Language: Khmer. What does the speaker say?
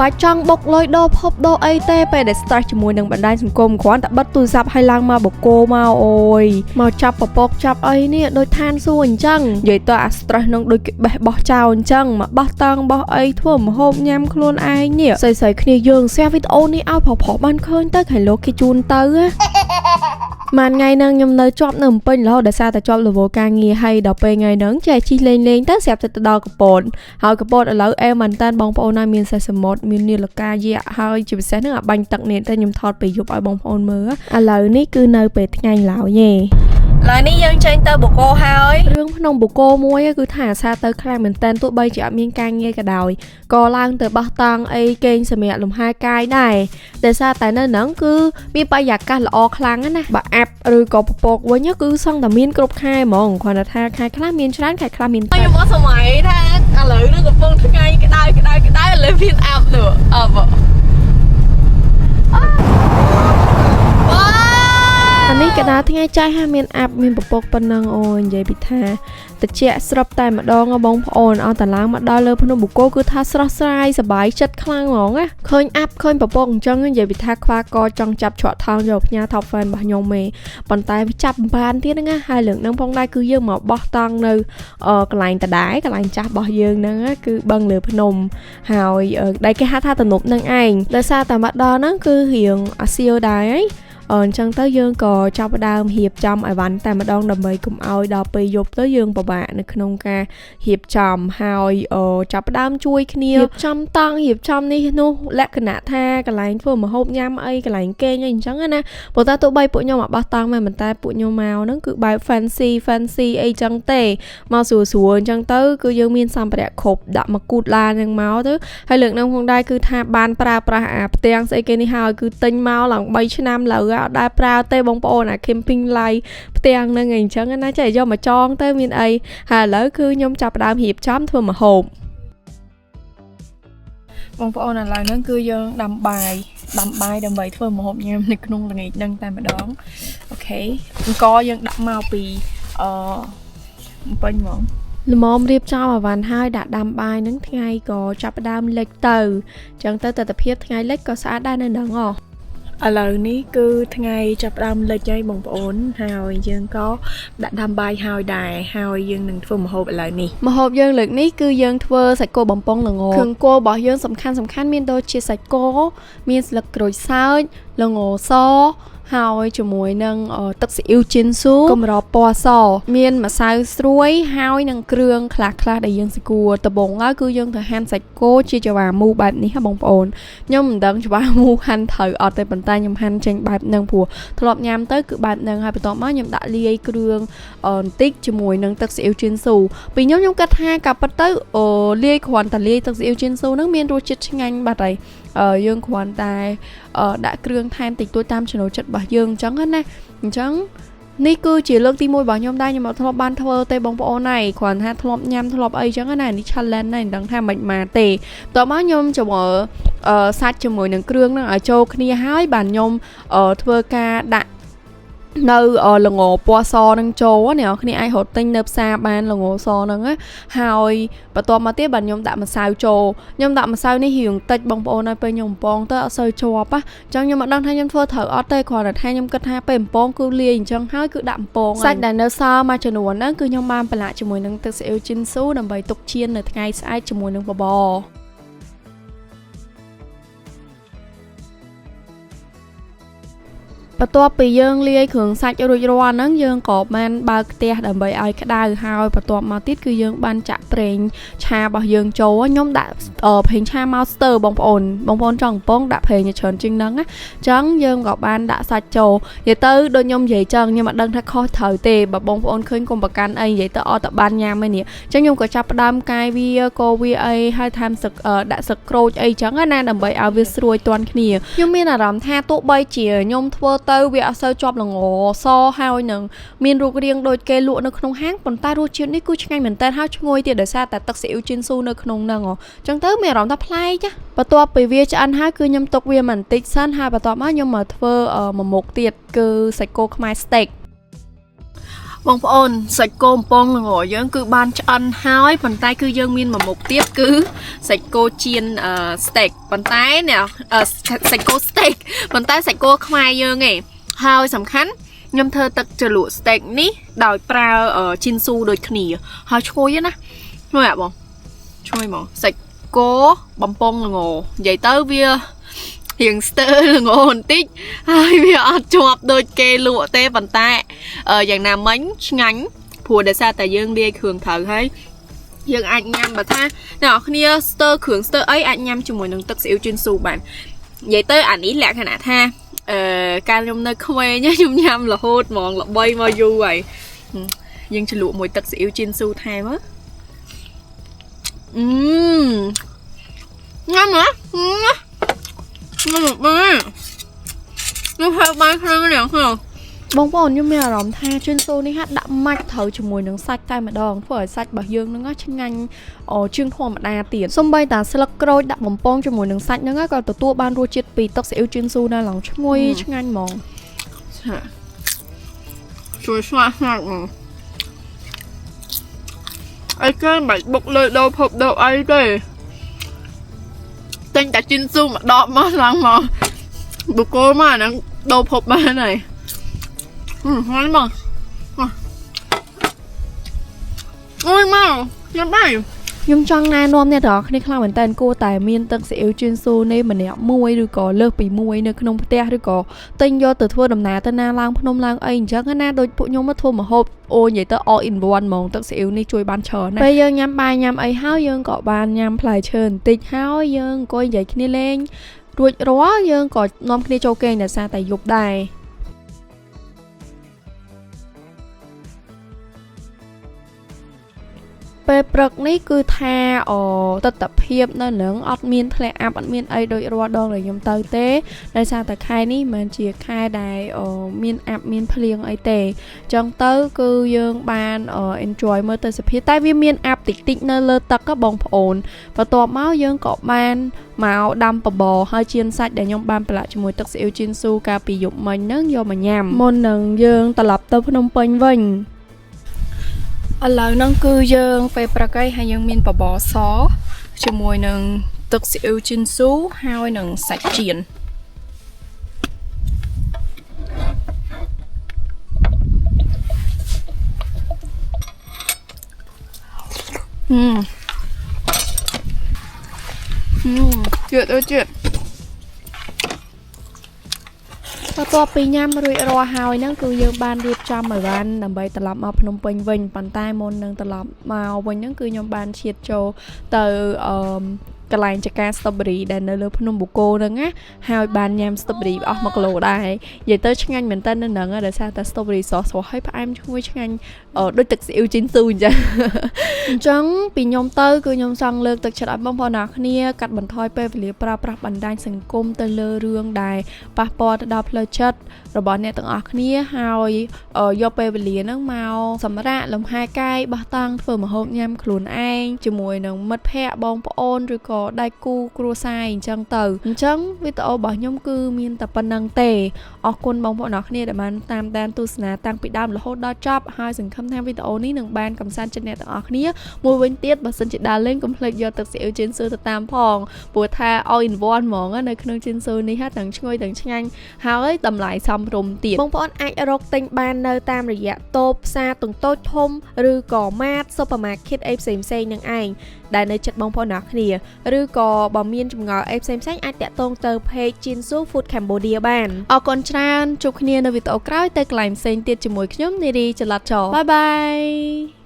បាច់ចង់បុកលុយដោផប់ដោអីទេពេលដែល stress ជាមួយនឹងបណ្ដាញសង្គមគ្រាន់តែបិទទូរស័ព្ទឲ្យឡើងមកបកគោមកអូយមកចាប់ពពកចាប់អីនេះដូចឋានសួគ៌អញ្ចឹងនិយាយទៅអា stress នឹងដូចគេបេះបោះចោលអញ្ចឹងមកបោះតង់បោះអីធ្វើម្ហូបញ៉ាំខ្លួនឯងនេះស្អីគ្នាយើងshare វីដេអូនេះឲ្យប្រុសៗបានឃើញទៅខៃលោកគេជូនទៅមួយថ្ងៃហ្នឹងខ្ញុំនៅជាប់នៅភ្នំពេញរហូតដោយសារតែជាប់រវល់ការងារហើយដល់ពេលថ្ងៃហ្នឹងចេះជិះលេងទៅស្រាប់តែទៅដល់កពតហើយកពតឥឡូវអែមែនតើបងប្អូនណាមានសេះសមុទ្រមាននាឡិកាយៈហើយជាពិសេសហ្នឹងអាបាញ់ទឹកនេះតែខ្ញុំថតពេលយប់ឲ្យបងប្អូនមើលឥឡូវនេះគឺនៅពេលថ្ងៃឡើយទេឡើយនេះយើងចេញទៅបូកគោហើយរឿងភ្នំបូកគោមួយគឺថាអាសាទៅខ្លាំងមែនតើទោះបីជាអត់មានការងារក៏ដោយក៏ឡើងទៅបោះតង់អីគេងសម្រាប់លំហែកាយដែរតែសារតែនៅហ្នឹងគឺមានបរិយាកាសល្អខ្លាំងណាបើអាប់ឬក៏ពពកវិញគឺសង់តែមានគ្រប់ខែហ្មងគ្រាន់តែថាខែខ្លះមានច្រើនខែខ្លះមានតិចខ្ញុំអត់សម័យថាឥឡូវនេះកំពុងថ្ងៃក្តៅឥឡូវមានអាប់នោះអានេះកណ្ដាលថ្ងៃចាស់ហាមានអាប់មានពពកប៉ុណ្ណឹងអូនិយាយពីថាតិចស្រាប់តែម្ដងបងប្អូនអត់តឡើងមកដល់លើភ្នំបូកគោគឺថាស្រស់ស្រាយសប្បាយចិត្តខ្លាំងហ្មងណាឃើញអាប់ឃើញពពកអញ្ចឹងនិយាយពីថាខ្វាកចង់ចាប់ឆក់ថោងយកផ្ញើ top fan របស់ខ្ញុំឯងប៉ុន្តែវាចាប់មិនបានទៀតហ្នឹងណាហើយលើកហ្នឹងផងដែរគឺយើងមកបោះតង់នៅកន្លែងដដែលកន្លែងចាស់របស់យើងហ្នឹងគឺបឹងលើភ្នំហើយដែលគេហៅថាទំនប់ហ្នឹងឯងដោយសារតែមកដល់ហ្នឹងគឺរៀងអាសៀវដែរឯងអញ្ចឹងទៅយើងក៏ចាប់ផ្ដើមរៀបចំអីវ៉ាន់តែម្ដងដើម្បីកុំឲ្យដល់ពេលយប់ទៅយើងពិបាកនៅក្នុងការរៀបចំហើយចាប់ផ្ដើមជួយគ្នារៀបចំតង់រៀបចំនេះនោះលក្ខណៈថាកន្លែងធ្វើម្ហូបញ៉ាំអីកន្លែងគេងអីអញ្ចឹងណាព្រោះតែទោះបីពួកខ្ញុំមកបោះតង់មែនប៉ុន្តែពួកខ្ញុំមកហ្នឹងគឺបែប fancy អីចឹងទេមកស្រួលអញ្ចឹងទៅគឺយើងមានសម្ភារៈគ្រប់ដាក់មកគូតឡានហ្នឹងមកទៅហើយលើកហ្នឹងផងដែរគឺថាបានប្រើប្រាស់អាផ្ទាំងស្អីគេនេះហើយគឺទិញមកឡើង3ឆ្នាំលើអត់ដែលប្រើទេបងប្អូនអា camping light ផ្ទាំងហ្នឹងអីអញ្ចឹងណាចេះយកមកចងទៅមានអីហើយឥឡូវគឺខ្ញុំចាប់ផ្ដើមរៀបចំធ្វើម្ហូបបងប្អូនឥឡូវហ្នឹងគឺយើងដាំបាយដើម្បីធ្វើម្ហូបញ៉ាំនៅក្នុងល្ងាចហ្នឹងតែម្ដងអូខេអង្គយើងដាក់មកពីពេញហ្មងល្មមរៀបចំអីវ៉ាន់ហើយដាក់ដាំបាយហ្នឹងថ្ងៃក៏ចាប់ផ្ដើមលិចទៅអញ្ចឹងទៅទិដ្ឋភាពថ្ងៃលិចក៏ស្អាតដែរនៅហ្នឹងឥឡូវនេះគឺថ្ងៃចាប់ផ្ដើមលិចហើយបងប្អូនហើយយើងក៏ដាក់ដាំបាយហើយដែរហើយយើងនឹងធ្វើម្ហូបឥឡូវនេះម្ហូបយើងលើកនេះគឺយើងធ្វើសាច់គោបំពងល្ងគ្រឿងគោរបស់យើងសំខាន់មានដូចជាសាច់គោមានស្លឹកក្រូចសើចល្ងសហើយជាមួយនឹងទឹកស៊ីអ៊ីវជីនស៊ូកម្រពណ៌សមានម្សៅស្រួយហើយនឹងគ្រឿងខ្លះដែលយើងស្គួរដំបូងឡើយគឺយើងទៅហាន់សាច់គោជាច្រវាមូបែបនេះហ៎បងប្អូនខ្ញុំមិនដឹងច្រវាមូហាន់ត្រូវអត់ទេប៉ុន្តែខ្ញុំហាន់ចេញបែបហ្នឹងព្រោះធ្លាប់ញ៉ាំទៅគឺបែបហ្នឹងហើយបន្ទាប់មកខ្ញុំដាក់លាយគ្រឿងបន្តិចជាមួយនឹងទឹកស៊ីអ៊ីវជីនស៊ូពីខ្ញុំគិតថាកាប់ទៅលាយគ្រាន់តែលាយទឹកស៊ីអ៊ីវជីនស៊ូហ្នឹងមានរសជាតិឆ្ងាញ់បាត់ហើយយើងគ្រាន់តែដាក់គ្រឿងថែមតិចតួចតាមចំណូលចិត្តរបស់យើងអញ្ចឹងណាអញ្ចឹងនេះគឺជាលើកទី1របស់ខ្ញុំដែរខ្ញុំអត់ធ្លាប់បានធ្វើទេបងប្អូនហើយគ្រាន់ថាធ្លាប់ញ៉ាំធ្លាប់អីអញ្ចឹងណានេះ challenge ដែរមិនដឹងថាមិនមកទេតោះមកខ្ញុំចូលសាច់ជាមួយនឹងគ្រឿងហ្នឹងឲ្យចូលគ្នាហើយបាទខ្ញុំធ្វើការដាក់នៅល្ងពណ៌សនឹងចូលអ្នកនរគ្នាអាចរកទិញនៅផ្សារបានល្ងសហ្នឹងហើយបន្ទាប់មកទៀតបាទខ្ញុំដាក់ម្សៅចូលខ្ញុំដាក់ម្សៅនេះរៀងតិចបងប្អូនហើយពេលខ្ញុំបំពងទៅអត់សូវជាប់អញ្ចឹងខ្ញុំអត់ដឹងថាខ្ញុំធ្វើត្រូវអត់ទេគ្រាន់តែថាខ្ញុំគិតថាពេលបំពងគឺលាយអញ្ចឹងហើយគឺដាក់បំពងសាច់ដែលនៅសល់មួយចំនួនហ្នឹងគឺខ្ញុំបានប្រឡាក់ជាមួយនឹងទឹកស៊ីអ៊ីវជីនស៊ូដើម្បីទុកចៀននៅថ្ងៃស្អែកជាមួយនឹងបបរបន្ទាប់ពីយើងលាយគ្រឿងសាច់រួចរាល់ហ្នឹងយើងក៏បានបើកខ្ទះដើម្បីឲ្យក្តៅហើយបន្ទាប់មកទៀតគឺយើងបានចាក់ប្រេងឆារបស់យើងចូលខ្ញុំដាក់ប្រេងឆាមកស្ទើបងប្អូនចង់កំប៉ុងដាក់ប្រេងច្រើនជាងហ្នឹងណាអញ្ចឹងយើងក៏បានដាក់សាច់ចូលនិយាយទៅដូចខ្ញុំនិយាយចឹងខ្ញុំអត់ដឹងថាខុសត្រូវទេបើបងប្អូនឃើញកុំប្រកាន់អីនិយាយទៅអត់តបានញ៉ាំឯនេះអញ្ចឹងខ្ញុំក៏ចាប់ផ្ដើមកាយវាកូវាអីហើយថែមសឹកដាក់សឹកក្រូចអីចឹងណាដើម្បីឲ្យវាស្រួយទាន់គ្នាខ្ញុំមានអារម្មណ៍ថាទោះបីជាខ្ញុំធ្វើទៅវាអត់សូវជាប់ល្ងសហើយនឹងមានរូបរាងដូចគេលក់នៅក្នុងហាងប៉ុន្តែរសជាតិនេះគឺឆ្ងាញ់មែនតើហើយឈ្ងុយទៀតដោយសារតែទឹកស៊ីអ៊ីវជីនស៊ូនៅក្នុងហ្នឹងអញ្ចឹងទៅមានអារម្មណ៍ថាប្លែកចាបន្ទាប់ពីវាឆ្អិនហើយគឺខ្ញុំទុកវាបន្តិចសិនហើយបន្ទាប់មកខ្ញុំមកធ្វើមួយមុខទៀតគឺសាច់គោខ្មែរ steak បងប្អូនសាច់គោបំពងល្ងយើងគឺបានឆ្អិនហើយប៉ុន្តែគឺយើងមានមួយមុខទៀតគឺសាច់គោចៀនsteak ប៉ុន្តែនេះសាច់គោ steak ប៉ុន្តែសាច់គោខ្មែរយើងឯងហើយសំខាន់ខ្ញុំធ្វើទឹកជ្រលក់ steak នេះដោយប្រើជីនស៊ូដូចគ្នាហើយឈ្ងុយណាឈ្ងុយអត់បងឈ្ងុយហ្មងសាច់គោបំពងល្ងនិយាយទៅវារៀងស្ទើរល្ងបន្តិចហើយវាអត់ជាប់ដូចគេលក់ទេប៉ុន្តែយ៉ាងណាមិញឆ្ងាញ់ព្រោះដោយសារតែយើងលាយគ្រឿងត្រូវហើយយើងអាចញ៉ាំបើថាអ្នកនរគ្នាស្ទើរគ្រឿងស្ទើរអីអាចញ៉ាំជាមួយនឹងទឹកស៊ីអ៊ីវជីនស៊ូបាននិយាយទៅអានេះលក្ខណៈថាកាលខ្ញុំនៅក្មេងខ្ញុំញ៉ាំរហូតហ្មងល្បីមកយូរហើយយើងជ្រលក់មួយទឹកស៊ីអ៊ីវជីនស៊ូថែមញ៉ាំហ៎ខ្ញុំហើយបាយខ្លាំងណាស់បងប្អូនខ្ញុំមានអារម្មណ៍ថាជឿនស៊ូនេះហាក់ដាក់ម៉ាច់ត្រូវជាមួយនឹងសាច់តែម្ដងធ្វើឲ្យសាច់របស់យើងហ្នឹងឆ្ងាញ់ជាងធម្មតាទៀតសូម្បីតែស្លឹកក្រូចដាក់បំពងជាមួយនឹងសាច់ហ្នឹងក៏ទទួលបានរសជាតិពីទឹកស៊ីអ៊ីវជឿនស៊ូដែរឡើងឈ្ងុយឆ្ងាញ់ហ្មងជួយស្វាស្ងាត់ហ្មងអីគេមិនបុកលើដោភពដោអីទេតែតែជឿនស៊ូមកដកមកឡើងមកបុកគោមកហ្នឹងដោភពបានហើយហើយមកអូយមកញ៉ាំបាយខ្ញុំចង់ណែនាំអ្នកទាំងអស់គ្នាខ្លាំងមែនតើគួរតែមានទឹកស៊ីអ៊ីវជឿនស៊ូនេះម្នាក់មួយឬក៏លើសពីមួយនៅក្នុងផ្ទះឬក៏ទិញយកទៅធ្វើដំណើរទៅណាឡើងភ្នំឡើងអីអញ្ចឹងណាដូចពួកខ្ញុំមកធ្វើម្ហូបអូនិយាយទៅ all in one ហ្មងទឹកស៊ីអ៊ីវនេះជួយបានច្រើនណាស់ពេលយើងញ៉ាំបាយញ៉ាំអីហើយយើងក៏បានញ៉ាំផ្លែឈើបន្តិចហើយយើងអង្គុយនិយាយគ្នាលេងរួចរាល់យើងក៏នាំគ្នាចូលគេងដោយសារតែយប់ដែរពេលព្រឹកនេះគឺថាទស្សនភាពនៅនឹងអត់មានធ្លាក់អាប់អត់មានអីដូចរាល់ដងដែលខ្ញុំទៅទេដោយសារតែខែនេះមិនជាខែដែលមានអាប់មានភ្លៀងអីទេអញ្ចឹងទៅគឺយើងបាន enjoy មើលទស្សនភាពតែវាមានអាប់តិចតិចនៅលើទឹកបងប្អូនបន្ទាប់មកយើងក៏បានមកដាំបបរហើយជៀនសាច់ដែលខ្ញុំបានប្រឡាក់ជាមួយទឹកស៊ីអ៊ីវជីនស៊ូកាលពីយប់មិញហ្នឹងយកមកញ៉ាំមុននឹងយើងត្រឡប់ទៅភ្នំពេញវិញឥឡូវហ្នឹងគឺយើងពេលព្រឹកហើយយើងមានបបរសជាមួយនឹងទឹកស៊ីអ៊ីវជីនស៊ូហើយនឹងសាច់ចៀនជាតិបន្ទាប់ពីញ៉ាំរួចរាល់ហើយហ្នឹងគឺយើងបានរៀបចំឲ្យបានដើម្បីត្រឡប់មកភ្នំពេញវិញប៉ុន្តែមុននឹងត្រឡប់មកវិញហ្នឹងគឺខ្ញុំបានឈានចូលទៅកន្លែងចកា strawberry ដែលនៅលើភ្នំបូកគោហ្នឹងណាហើយបានញ៉ាំ strawberry អស់1គីឡូដែរនិយាយទៅឆ្ងាញ់មែនតើនៅហ្នឹងដោយសារតែ strawberry ស្រស់ៗហើយផ្អែមឈ្ងុយឆ្ងាញ់ដូចទឹកស៊ីអ៊ីវជីនស៊ូអញ្ចឹងពីខ្ញុំទៅគឺខ្ញុំចង់លើកទឹកចិត្តឲ្យបងប្អូនអ្នកគ្នាកាត់បន្ថយពេលវេលាប្រើប្រាស់បណ្ដាញសង្គមទៅលើរឿងដែលប៉ះពាល់ទៅដល់ផ្លូវចិត្តរបស់អ្នកទាំងអស់គ្នាហើយយកពេលវេលាហ្នឹងមកសម្រាកលំហែកាយបោះតង់ធ្វើម្ហូបញ៉ាំខ្លួនឯងជាមួយនឹងមិត្តភ័ក្តិបងប្អូនឬក៏ដៃគូគ្រួសារអញ្ចឹងទៅអញ្ចឹងវីដេអូរបស់ខ្ញុំគឺមានតែប៉ុណ្្នឹងទេអរគុណបងប្អូនអ្នកគ្នាដែលបានតាមដានទស្សនាតាំងពីដើមរហូតដល់ចប់ហើយសង្ឃឹមថាវីដេអូនេះនឹងបានកំសាន្តចិត្តអ្នកទាំងអស់គ្នាមួយវិញទៀតបើសិនជាដើរលេងកុំភ្លេចយកទឹកស៊ីអ៊ីវជីនស៊ូទៅតាមផងព្រោះថា all in one ហ្មងនៅក្នុងជីនស៊ូនេះទាំងឈ្ងុយទាំងឆ្ងាញ់ហើយតម្លៃសមរម្យទៀតបងប្អូនអាចរកទិញបាននៅតាមរយៈតូបផ្សារតូចធំឬក៏ម៉ាត supermarket អីផ្សេងៗនឹងឯងដែលនៅជិតបងប្អូនអ្នកគ្នាឬក៏បើមានចម្ងល់អីផ្សេងៗអាចតាក់ទងទៅ page Jinsu Food Cambodia បានអរគុណច្រើនជួបគ្នានៅវីដេអូក្រោយទៅកន្លែងផ្សេងទៀតជាមួយខ្ញុំនារីចល័តចបាយបាយ